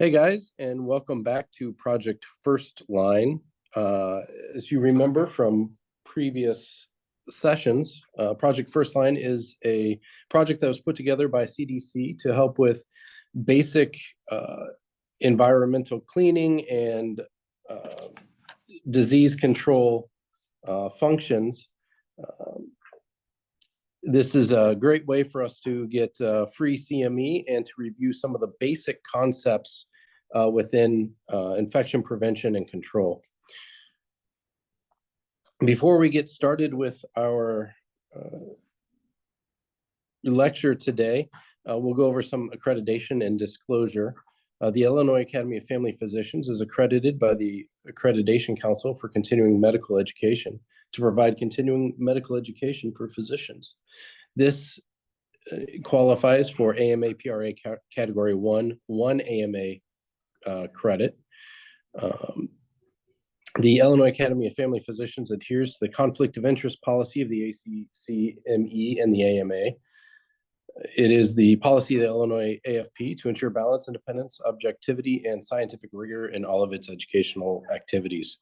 Hey guys, and welcome back to Project Firstline. As you remember from previous sessions, Project Firstline is a project that was put together by CDC to help with basic environmental cleaning and disease control functions. This is a great way for us to get free CME and to review some of the basic concepts within infection prevention and control. Before we get started with our lecture today, we'll go over some accreditation and disclosure. The Illinois Academy of Family Physicians is accredited by the Accreditation Council for continuing medical education to provide continuing medical education for physicians. This qualifies for AMA PRA Category 1 AMA credit. The Illinois Academy of Family Physicians adheres to the conflict of interest policy of the ACCME and the AMA. It is the policy of the Illinois AFP to ensure balance, independence, objectivity, and scientific rigor in all of its educational activities.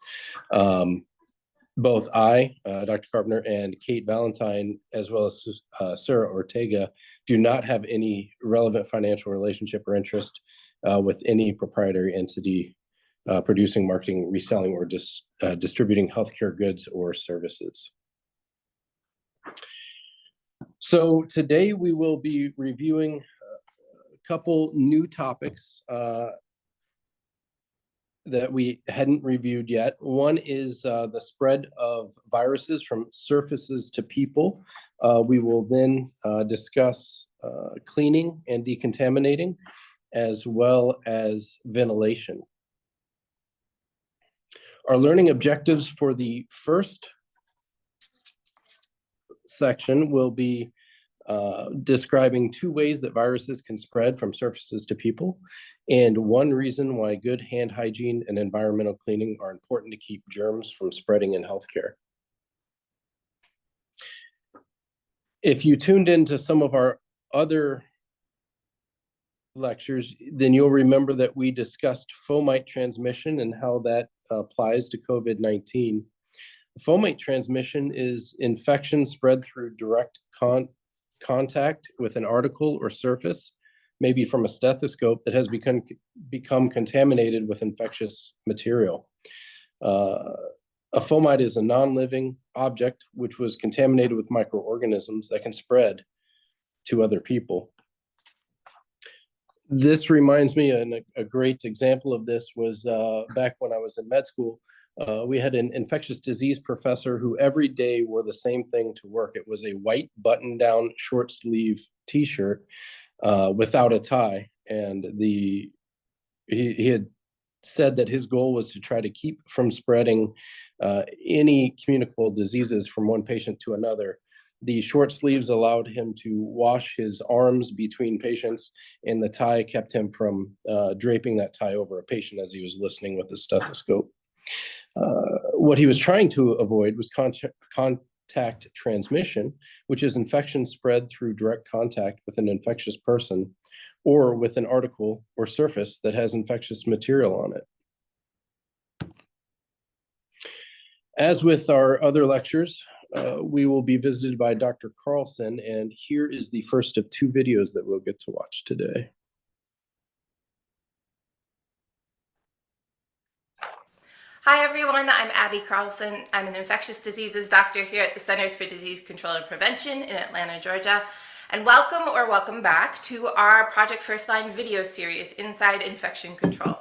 Both I, Dr. Carpenter, and Kate Valentine, as well as Sarah Ortega, do not have any relevant financial relationship or interest with any proprietary entity producing, marketing, reselling, or distributing healthcare goods or services. So today we will be reviewing a couple new topics that we hadn't reviewed yet. One is the spread of viruses from surfaces to people. We will then discuss cleaning and decontaminating, as well as ventilation. Our learning objectives for the first section will be describing two ways that viruses can spread from surfaces to people, and one reason why good hand hygiene and environmental cleaning are important to keep germs from spreading in healthcare. If you tuned into some of our other lectures, then you'll remember that we discussed fomite transmission and how that applies to COVID-19. Fomite transmission is infection spread through direct contact with an article or surface, maybe from a stethoscope, that has become contaminated with infectious material. A fomite is a non-living object which was contaminated with microorganisms that can spread to other people. This reminds me, and a great example of this was back when I was in med school. We had an infectious disease professor who every day wore the same thing to work. It was a white button-down short sleeve t-shirt without a tie. And he had said that his goal was to try to keep from spreading any communicable diseases from one patient to another. The short sleeves allowed him to wash his arms between patients, and the tie kept him from draping that tie over a patient as he was listening with a stethoscope. What he was trying to avoid was contact transmission, which is infection spread through direct contact with an infectious person or with an article or surface that has infectious material on it. As with our other lectures, we will be visited by Dr. Carlson, and here is the first of two videos that we'll get to watch today. Hi everyone, I'm Abby Carlson. I'm an infectious diseases doctor here at the Centers for Disease Control and Prevention in Atlanta, Georgia. And welcome back to our Project Firstline video series, Inside Infection Control.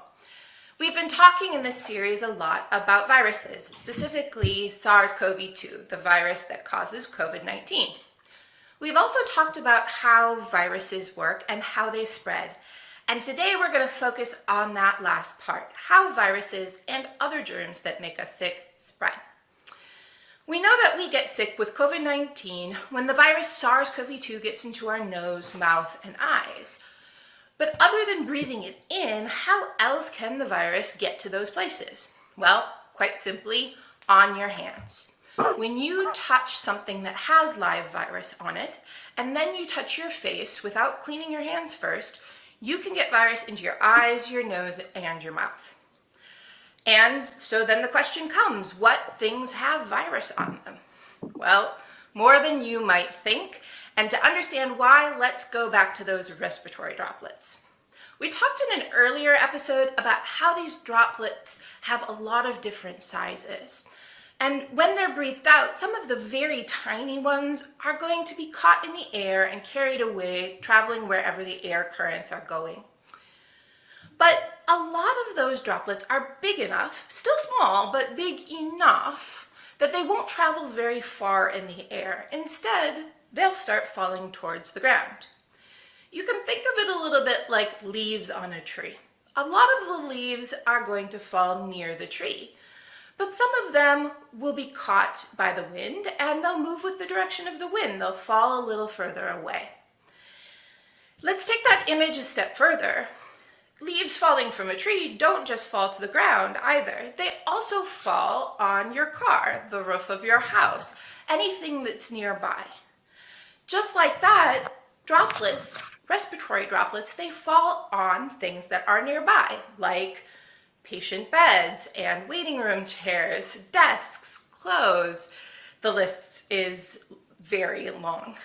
We've been talking in this series a lot about viruses, specifically SARS-CoV-2, the virus that causes COVID-19. We've also talked about how viruses work and how they spread. And today we're going to focus on that last part, how viruses and other germs that make us sick spread. We know that we get sick with COVID-19 when the virus SARS-CoV-2 gets into our nose, mouth, and eyes. But other than breathing it in, how else can the virus get to those places? Well, quite simply, on your hands. When you touch something that has live virus on it, and then you touch your face without cleaning your hands first, you can get virus into your eyes, your nose, and your mouth. And so then the question comes, what things have virus on them? Well, more than you might think. And to understand why, let's go back to those respiratory droplets. We talked in an earlier episode about how these droplets have a lot of different sizes. And when they're breathed out, some of the very tiny ones are going to be caught in the air and carried away, traveling wherever the air currents are going. But a lot of those droplets are big enough, still small, but big enough that they won't travel very far in the air. Instead, they'll start falling towards the ground. You can think of it a little bit like leaves on a tree. A lot of the leaves are going to fall near the tree, but some of them will be caught by the wind and they'll move with the direction of the wind. They'll fall a little further away. Let's take that image a step further. Leaves falling from a tree don't just fall to the ground either. They also fall on your car, the roof of your house, anything that's nearby. Just like that, droplets, respiratory droplets, they fall on things that are nearby, like patient beds and waiting room chairs, desks, clothes. The list is very long.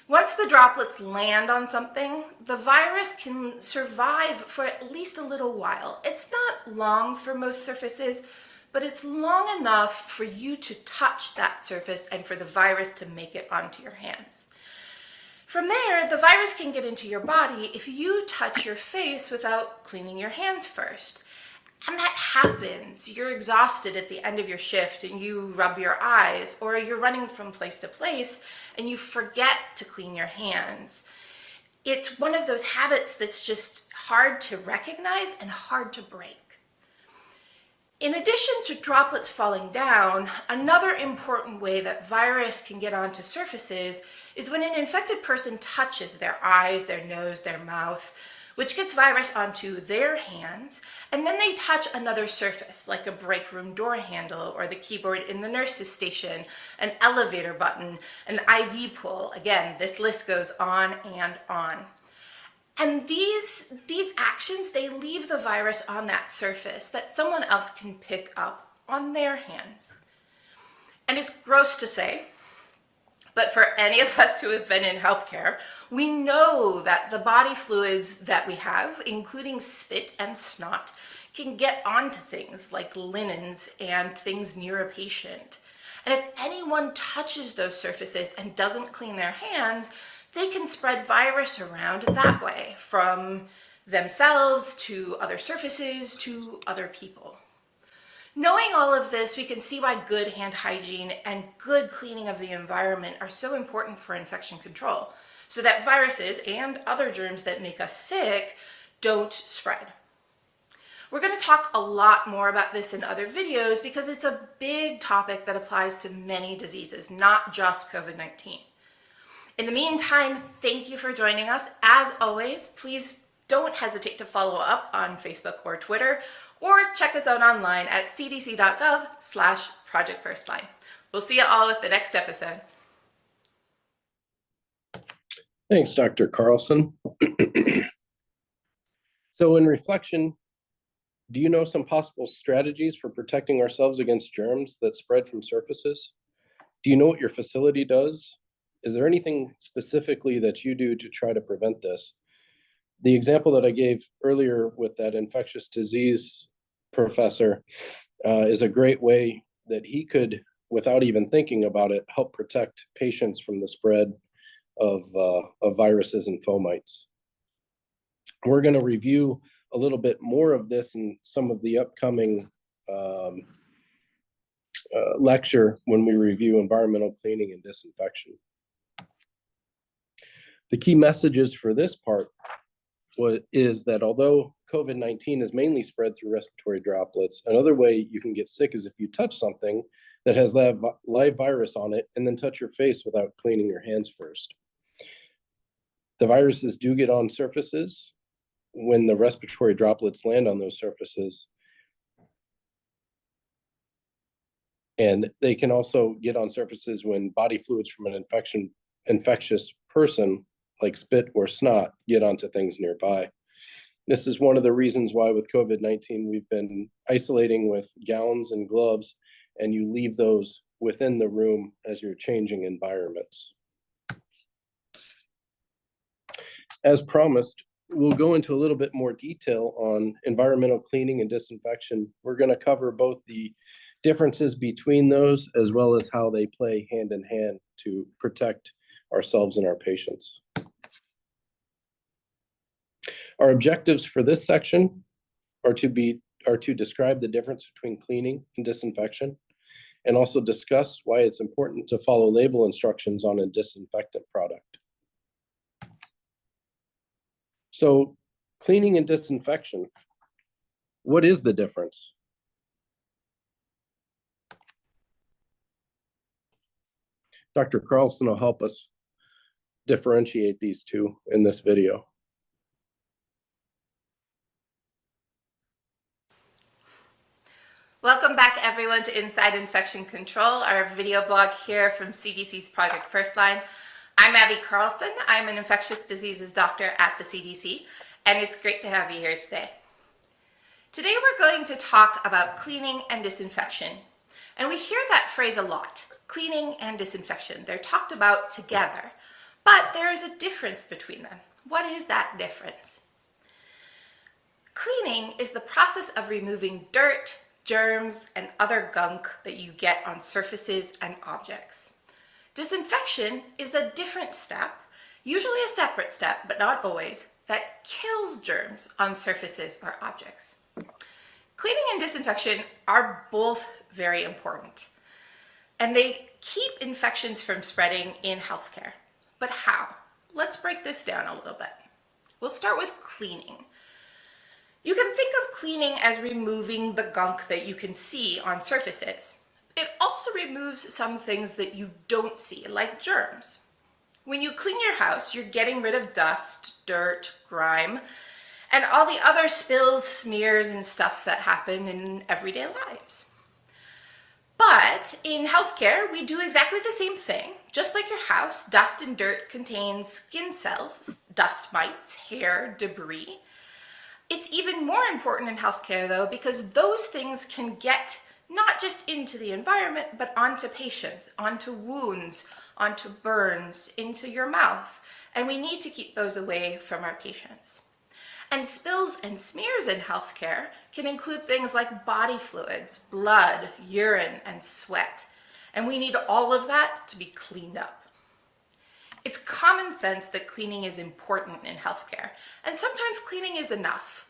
Once the droplets land on something, the virus can survive for at least a little while. It's not long for most surfaces, but it's long enough for you to touch that surface and for the virus to make it onto your hands. From there, the virus can get into your body if you touch your face without cleaning your hands first. And that happens. You're exhausted at the end of your shift and you rub your eyes, or you're running from place to place and you forget to clean your hands. It's one of those habits that's just hard to recognize and hard to break. In addition to droplets falling down, another important way that virus can get onto surfaces is when an infected person touches their eyes, their nose, their mouth, which gets virus onto their hands, and then they touch another surface, like a break room door handle or the keyboard in the nurse's station, an elevator button, an IV pull. Again, this list goes on and on. And these actions, they leave the virus on that surface that someone else can pick up on their hands. And it's gross to say, but for any of us who have been in healthcare, we know that the body fluids that we have, including spit and snot, can get onto things like linens and things near a patient. And if anyone touches those surfaces and doesn't clean their hands, they can spread virus around that way, from themselves to other surfaces to other people. Knowing all of this, we can see why good hand hygiene and good cleaning of the environment are so important for infection control, so that viruses and other germs that make us sick don't spread. We're going to talk a lot more about this in other videos because it's a big topic that applies to many diseases, not just COVID-19. In the meantime, thank you for joining us. As always, please don't hesitate to follow up on Facebook or Twitter, or check us out online at cdc.gov/Project Firstline. We'll see you all at the next episode. Thanks, Dr. Carlson. So in reflection, do you know some possible strategies for protecting ourselves against germs that spread from surfaces? Do you know what your facility does? Is there anything specifically that you do to try to prevent this? The example that I gave earlier with that infectious disease professor is a great way that he could, without even thinking about it, help protect patients from the spread of viruses and fomites. We're going to review a little bit more of this in some of the upcoming lecture when we review environmental cleaning and disinfection. The key messages for this part is that although COVID-19 is mainly spread through respiratory droplets, another way you can get sick is if you touch something that has live virus on it and then touch your face without cleaning your hands first. The viruses do get on surfaces when the respiratory droplets land on those surfaces. And they can also get on surfaces when body fluids from an infectious person like spit or snot, get onto things nearby. This is one of the reasons why with COVID-19, we've been isolating with gowns and gloves, and you leave those within the room as you're changing environments. As promised, we'll go into a little bit more detail on environmental cleaning and disinfection. We're going to cover both the differences between those as well as how they play hand in hand to protect ourselves and our patients. Our objectives for this section are to describe the difference between cleaning and disinfection, and also discuss why it's important to follow label instructions on a disinfectant product. So, cleaning and disinfection, what is the difference? Dr. Carlson will help us differentiate these two in this video. Welcome back, everyone, to Inside Infection Control, our video blog here from CDC's Project Firstline. I'm Abby Carlson. I'm an infectious diseases doctor at the CDC, and it's great to have you here today. Today, we're going to talk about cleaning and disinfection. And we hear that phrase a lot, cleaning and disinfection. They're talked about together, but there is a difference between them. What is that difference? Cleaning is the process of removing dirt, germs, and other gunk that you get on surfaces and objects. Disinfection is a different step, usually a separate step, but not always, that kills germs on surfaces or objects. Cleaning and disinfection are both very important, and they keep infections from spreading in healthcare. But how? Let's break this down a little bit. We'll start with cleaning. You can think of cleaning as removing the gunk that you can see on surfaces. It also removes some things that you don't see, like germs. When you clean your house, you're getting rid of dust, dirt, grime, and all the other spills, smears, and stuff that happen in everyday lives. But in healthcare, we do exactly the same thing. Just like your house, dust and dirt contains skin cells, dust mites, hair, debris. It's even more important in healthcare, though, because those things can get not just into the environment, but onto patients, onto wounds, onto burns, into your mouth. And we need to keep those away from our patients. And spills and smears in healthcare can include things like body fluids, blood, urine, and sweat. And we need all of that to be cleaned up. It's common sense that cleaning is important in healthcare, and sometimes cleaning is enough,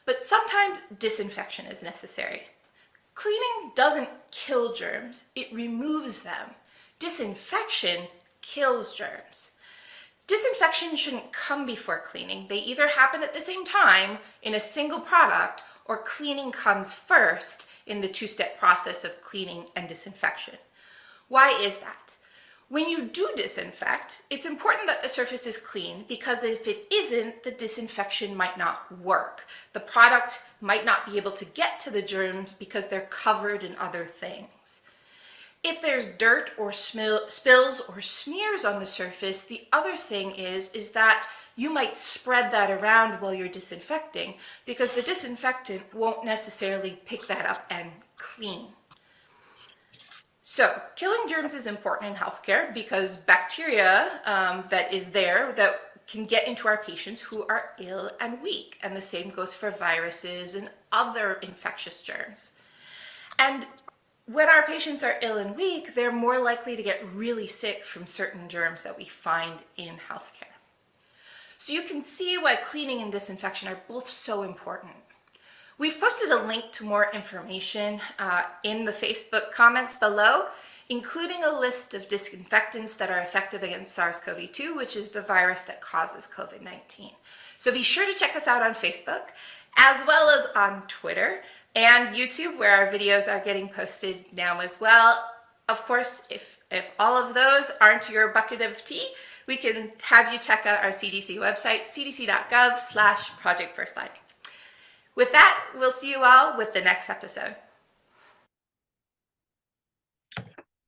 but sometimes disinfection is necessary. Cleaning doesn't kill germs, it removes them. Disinfection kills germs. Disinfection shouldn't come before cleaning. They either happen at the same time in a single product, or cleaning comes first in the two-step process of cleaning and disinfection. Why is that? When you do disinfect, it's important that the surface is clean, because if it isn't, the disinfection might not work. The product might not be able to get to the germs because they're covered in other things. If there's dirt or spills or smears on the surface, the other thing is that you might spread that around while you're disinfecting, because the disinfectant won't necessarily pick that up and clean. So, killing germs is important in healthcare because bacteria that is there that can get into our patients who are ill and weak. And the same goes for viruses and other infectious germs. And when our patients are ill and weak, they're more likely to get really sick from certain germs that we find in healthcare. So you can see why cleaning and disinfection are both so important. We've posted a link to more information in the Facebook comments below, including a list of disinfectants that are effective against SARS-CoV-2, which is the virus that causes COVID-19. So be sure to check us out on Facebook, as well as on Twitter and YouTube, where our videos are getting posted now as well. Of course, if all of those aren't your bucket of tea, we can have you check out our CDC website, cdc.gov/Project Firstline. With that, we'll see you all with the next episode.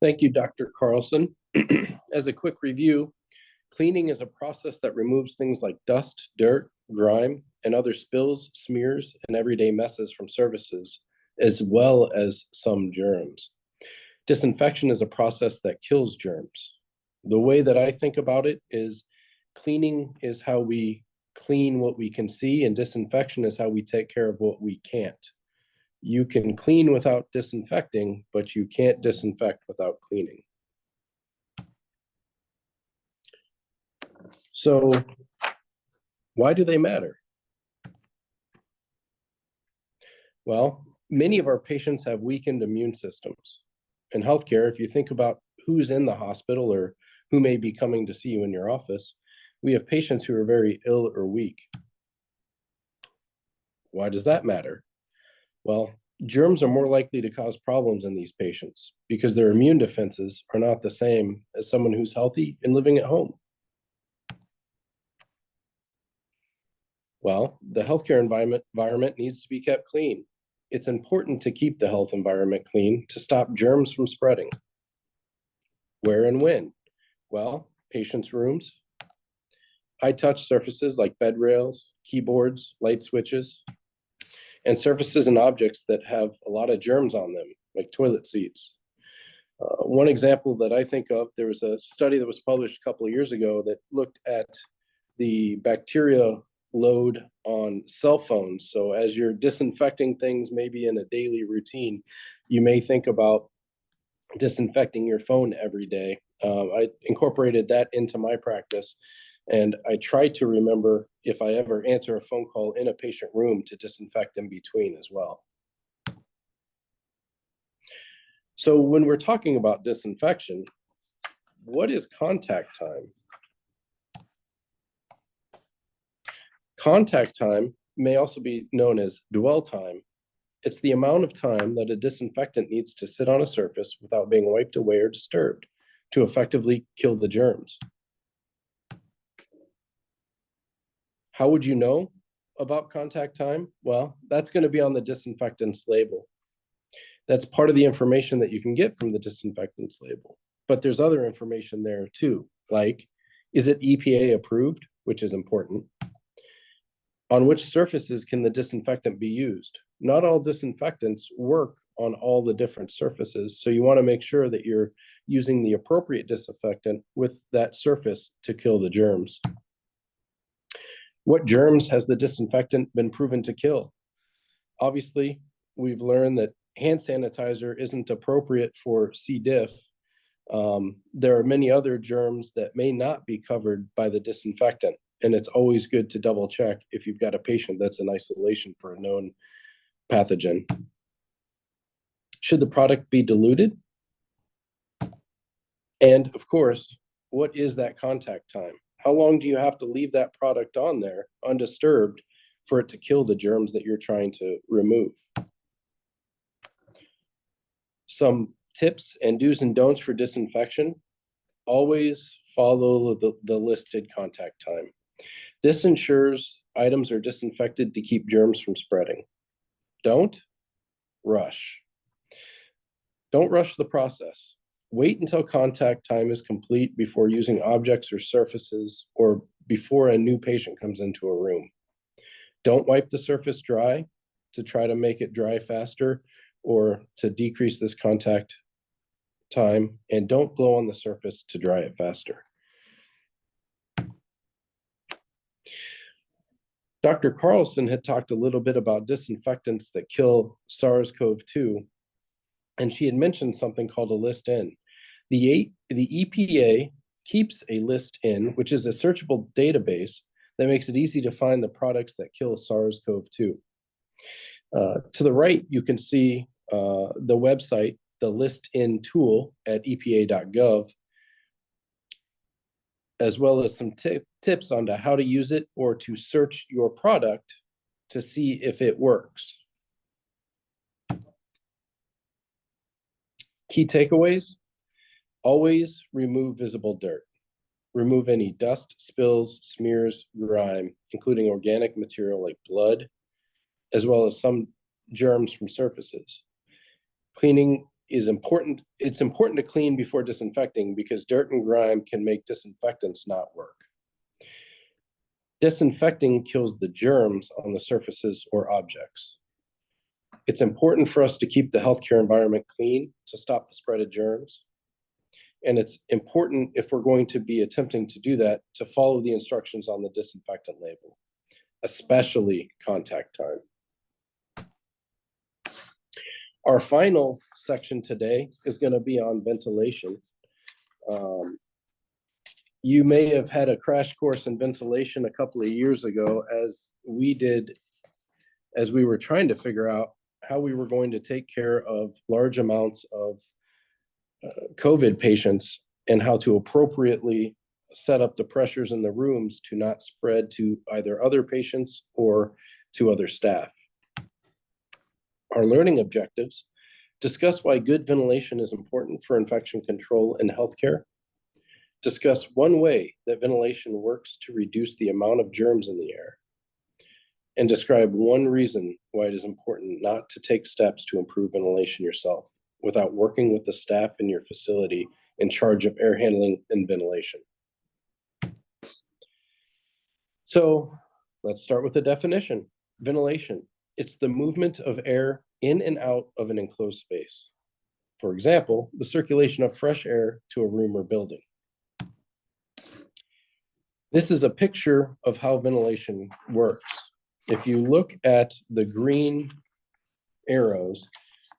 Thank you, Dr. Carlson. As a quick review, Cleaning is a process that removes things like dust, dirt, grime, and other spills, smears, and everyday messes from surfaces, as well as some germs. Disinfection is a process that kills germs. The way that I think about it is cleaning is how we clean what we can see, and disinfection is how we take care of what we can't. You can clean without disinfecting, but you can't disinfect without cleaning. So why do they matter? Well, many of our patients have weakened immune systems. In healthcare, if you think about who's in the hospital or who may be coming to see you in your office, we have patients who are very ill or weak. Why does that matter? Well, germs are more likely to cause problems in these patients because their immune defenses are not the same as someone who's healthy and living at home. Well, the healthcare environment needs to be kept clean. It's important to keep the health environment clean to stop germs from spreading. Where and when? Well, patients' rooms, high-touch surfaces like bed rails, keyboards, light switches, and surfaces and objects that have a lot of germs on them, like toilet seats. One example that I think of, there was a study that was published a couple of years ago that looked at the bacteria load on cell phones. So as you're disinfecting things, maybe in a daily routine, you may think about disinfecting your phone every day. I incorporated that into my practice, and I try to remember if I ever answer a phone call in a patient room to disinfect in between as well. So when we're talking about disinfection, what is contact time? Contact time may also be known as dwell time. It's the amount of time that a disinfectant needs to sit on a surface without being wiped away or disturbed to effectively kill the germs. How would you know about contact time? Well, that's going to be on the disinfectant's label. That's part of the information that you can get from the disinfectant's label. But there's other information there too, like, is it EPA approved, which is important? On which surfaces can the disinfectant be used? Not all disinfectants work on all the different surfaces, so you want to make sure that you're using the appropriate disinfectant with that surface to kill the germs. What germs has the disinfectant been proven to kill? Obviously, we've learned that hand sanitizer isn't appropriate for C. diff. There are many other germs that may not be covered by the disinfectant. And it's always good to double check if you've got a patient that's in isolation for a known pathogen. Should the product be diluted? And of course, what is that contact time? How long do you have to leave that product on there undisturbed for it to kill the germs that you're trying to remove? Some tips and do's and don'ts for disinfection. Always follow the listed contact time. This ensures items are disinfected to keep germs from spreading. Don't rush. Don't rush the process. Wait until contact time is complete before using objects or surfaces or before a new patient comes into a room. Don't wipe the surface dry to try to make it dry faster or to decrease this contact time, and don't blow on the surface to dry it faster. Dr. Carlson had talked a little bit about disinfectants that kill SARS-CoV-2, and she had mentioned something called a list-in. The EPA keeps a list-in, which is a searchable database that makes it easy to find the products that kill SARS-CoV-2. To the right, you can see the website, the list-in tool at epa.gov, as well as some tips on how to use it or to search your product to see if it works. Key takeaways: always remove visible dirt. Remove any dust, spills, smears, grime, including organic material like blood, as well as some germs from surfaces. Cleaning is important. It's important to clean before disinfecting because dirt and grime can make disinfectants not work. Disinfecting kills the germs on the surfaces or objects. It's important for us to keep the healthcare environment clean to stop the spread of germs. And it's important, if we're going to be attempting to do that, to follow the instructions on the disinfectant label, especially contact time. Our final section today is going to be on ventilation. You may have had a crash course in ventilation a couple of years ago, as we did, as we were trying to figure out how we were going to take care of large amounts of COVID patients and how to appropriately set up the pressures in the rooms to not spread to either other patients or to other staff. Our learning objectives: discuss why good ventilation is important for infection control in healthcare. Discuss one way that ventilation works to reduce the amount of germs in the air. And describe one reason why it is important not to take steps to improve ventilation yourself without working with the staff in your facility in charge of air handling and ventilation. So let's start with the definition. Ventilation: it's the movement of air in and out of an enclosed space. For example, the circulation of fresh air to a room or building. This is a picture of how ventilation works. If you look at the green arrows,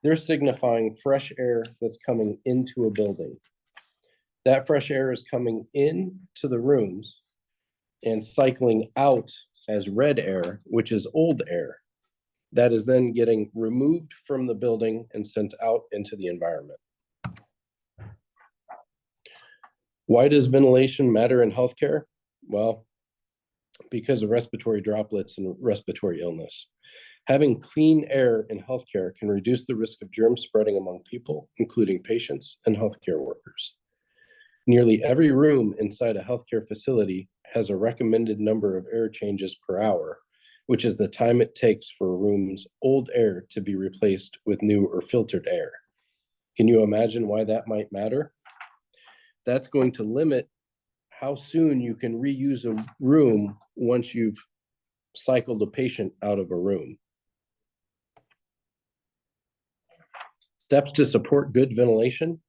they're signifying fresh air that's coming into a building. That fresh air is coming into the rooms and cycling out as red air, which is old air. That is then getting removed from the building and sent out into the environment. Why does ventilation matter in healthcare? Well, because of respiratory droplets and respiratory illness. Having clean air in healthcare can reduce the risk of germs spreading among people, including patients and healthcare workers. Nearly every room inside a healthcare facility has a recommended number of air changes per hour, which is the time it takes for a room's old air to be replaced with new or filtered air. Can you imagine why that might matter? That's going to limit how soon you can reuse a room once you've cycled a patient out of a room. Steps to support good ventilation: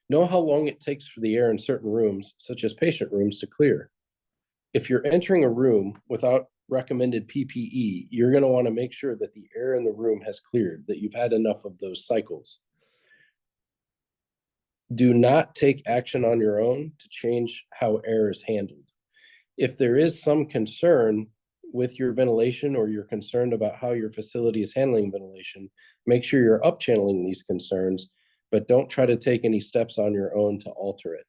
know how long it takes for the air in certain rooms, such as patient rooms, to clear. If you're entering a room without recommended PPE, you're going to want to make sure that the air in the room has cleared, that you've had enough of those cycles. Do not take action on your own to change how air is handled. If there is some concern with your ventilation or you're concerned about how your facility is handling ventilation, make sure you're up-channeling these concerns, but don't try to take any steps on your own to alter it.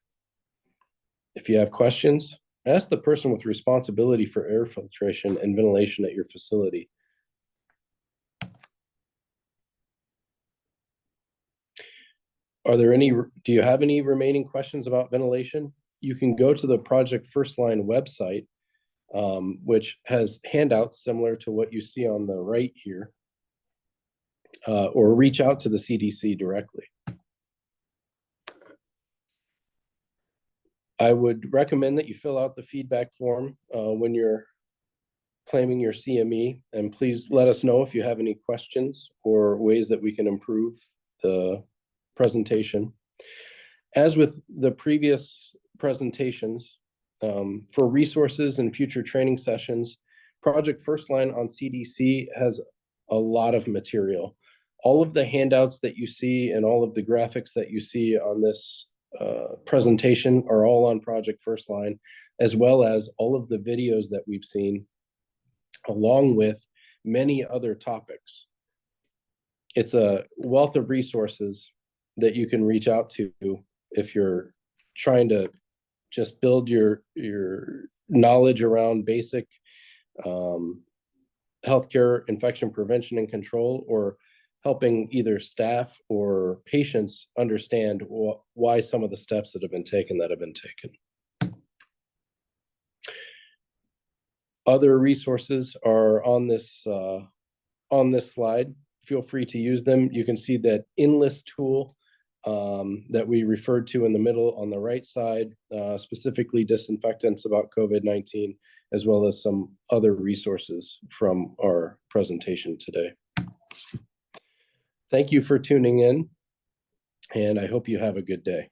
If you have questions, ask the person with responsibility for air filtration and ventilation at your facility. Do you have any remaining questions about ventilation? You can go to the Project Firstline website, which has handouts similar to what you see on the right here, or reach out to the CDC directly. I would recommend that you fill out the feedback form when you're claiming your CME, and please let us know if you have any questions or ways that we can improve the presentation. As with the previous presentations, for resources and future training sessions, Project Firstline on CDC has a lot of material. All of the handouts that you see and all of the graphics that you see on this presentation are all on Project Firstline, as well as all of the videos that we've seen, along with many other topics. It's a wealth of resources that you can reach out to if you're trying to just build your knowledge around basic healthcare infection prevention and control, or helping either staff or patients understand why some of the steps that have been taken. Other resources are on this slide. Feel free to use them. You can see that Enlist tool that we referred to in the middle on the right side, specifically disinfectants about COVID-19, as well as some other resources from our presentation today. Thank you for tuning in, and I hope you have a good day.